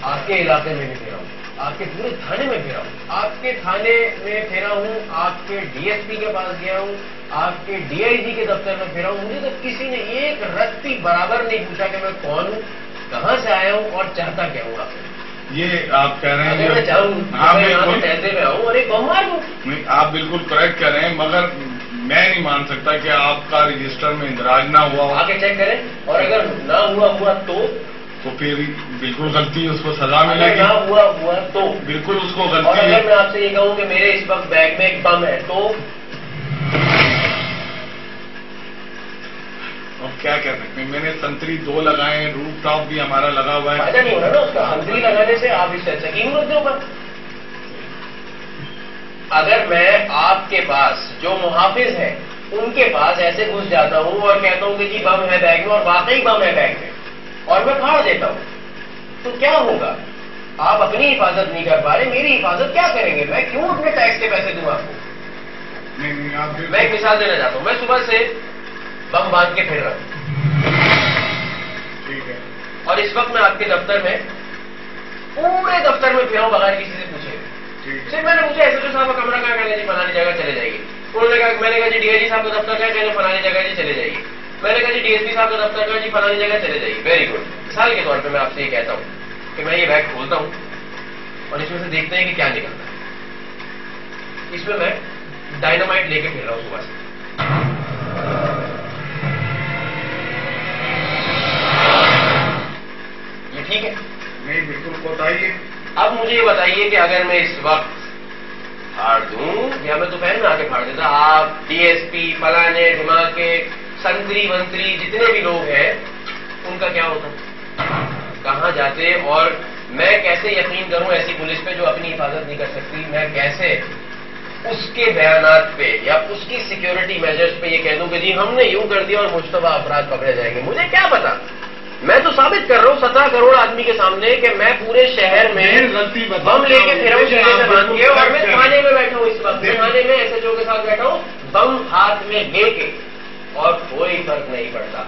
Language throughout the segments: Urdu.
آپ کے علاقے میں بھی پھیرا ہوں, آپ کے پورے تھانے میں پھیرا ہوں, آپ کے تھانے میں پھیرا ہوں, آپ کے ڈی ایس پی کے پاس گیا ہوں, آپ کے ڈی آئی جی کے دفتر میں پھیرا ہوں. مجھے تو کسی نے ایک رتی برابر نہیں پوچھا کہ میں کون ہوں, کہاں سے آیا ہوں اور چاہتا کیا ہوں آپ سے. یہ آپ کہہ رہے ہیں اگر میں چاہوں میں ٹہلتے میں آؤں اور ایک بمبار ہوں. نہیں, آپ بالکل کریکٹ کہہ رہے ہیں, مگر میں نہیں مان سکتا کہ آپ کا رجسٹر میں اندراج نہ ہوا ہو. آ کے چیک کریں, اور اگر نہ ہوا تو پھر بالکل غلطی, اس کو سزا ملے گی. نہ ہوا تو بالکل اس کو اور غلطی ہے. اگر میں آپ سے یہ کہوں کہ میرے اس وقت بیگ میں ایک بم ہے تو اب کیا کہہ سکتے ہیں. میں نے سنتری 2 لگائے ہیں, روف ٹاپ بھی ہمارا لگا ہوا ہے. فائدہ نہیں ہو رہا نا اس کا. سنتری لگانے سے آپ اس سے اچھا کیوں رکھتے اوپر. اگر میں آپ کے پاس جو محافظ ہیں ان کے پاس ایسے گھس جاتا ہوں اور کہتا ہوں کہ جی بم ہے بیگ میں, اور واقعی بم ہے بیگ میں, اور میں پھاڑ دیتا ہوں, تو کیا ہوگا؟ آپ اپنی حفاظت نہیں کر پا رہے, میری حفاظت کیا کریں گے؟ میں کیوں اپنے ٹیکس کے پیسے دوں آپ کو؟ میں ایک مثال دینا چاہتا ہوں. میں صبح سے بم باندھ کے پھر رہا ہوں, ٹھیک ہے, اور اس وقت میں آپ کے دفتر میں پورے دفتر میں پھرا ہوں بغیر کسی سے پوچھے. صرف میں نے پوچھا ایس ایچ او صاحب کا کمرہ کہاں, کہنے جی فلانی جگہ چلے جائیے. انہوں نے کہا, میں نے کہا جی ڈی آئی جی صاحب کا دفتر کہاں, کہنے فلانی جگہ جی چلے جائیے. میں نے کہا جی ڈی ایس پی صاحب کا دفتر کہاں, جی فلانی جگہ چلے جائیے. Very good. مثال کے طور پہ میں آپ سے یہ کہتا ہوں کہ میں یہ بیگ کھولتا ہوں اور اس میں سے دیکھتے ہیں کہ کیا نکلتا ہے. اس میں میں ڈائنامائٹ لے کے پھر رہا ہوں صبح سے. یہ ٹھیک ہے؟ نہیں, بالکل بتائیے. اب مجھے یہ بتائیے کہ اگر میں اس وقت پھاڑ دوں, یا میں دوپہر میں آ کے پھاڑ دیتا, آپ ڈی ایس پی فلانے دماغ کے سنتری منتری جتنے بھی لوگ ہیں ان کا کیا ہوتا, کہاں جاتے؟ اور میں کیسے یقین کروں ایسی پولیس پہ جو اپنی حفاظت نہیں کر سکتی؟ میں کیسے اس کے بیانات پہ یا اس کی سیکیورٹی میجرز پہ یہ کہہ دوں کہ جی ہم نے یوں کر دیا اور مشتبہ افراد پکڑے جائیں گے؟ مجھے کیا پتا. میں تو ثابت کر رہا ہوں 17 کروڑ آدمی کے سامنے کہ میں پورے شہر میں بم لے کے پھرا ہوں شہر سے باندھ کے, اور میں تھانے میں بیٹھا ہوں اس وقت. میں تھانے میں ایس ایچ او کے ساتھ بیٹھا ہوں بم ہاتھ میں لے کے, اور کوئی فرق نہیں پڑتا,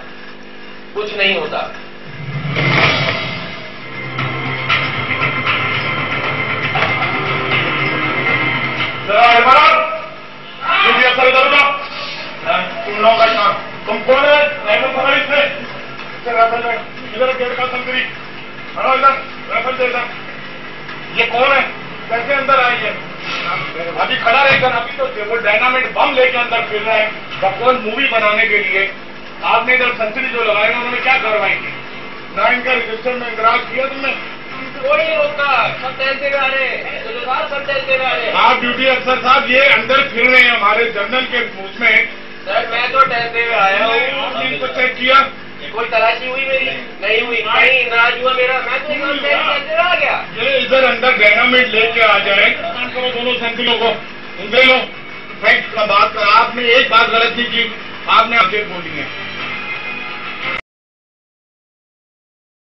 کچھ نہیں ہوتا. تم کون ہے؟ ادھر گیٹ کا سنتری کھڑا, ادھر ریفل دے. ادھر یہ کون ہے؟ کیسے اندر آئی ہے؟ ابھی کھڑا رہے کر, ابھی تو وہ ڈائنامائٹ بم لے کے اندر پھر رہے ہیں بکواس مووی بنانے کے لیے. آپ نے ادھر سنتری جو لگائے انہوں نے کیا کاروائی کی؟ نہ ان کا رجسٹر میں اندراج کیا تم نے؟ کوئی نہیں ہوتا, سب ٹہلتے ہوئے آ رہے ہیں, سب ٹہلتے ہوئے آ رہے ہیں. آپ ڈیوٹی افسر صاحب یہ اندر پھر رہے ہیں ہمارے جنرل کے اس میں. سر میں تو ٹہلتے ہوئے آیا ہوں. آپ نے ان کو چیک کیا؟ کوئی تلاشی ہوئی میری؟ نہیں ہوئی. نہیں اندراج ہوا میرا, میں تو آ گیا. یہ ادھر اندر ڈائنامائٹ لے کے آ جائیں دونوں سنتریوں کو. ان لو فیکٹ کا بات کر, آپ نے ایک بات غلط نہیں کی, آپ نے آگے بولی ہے.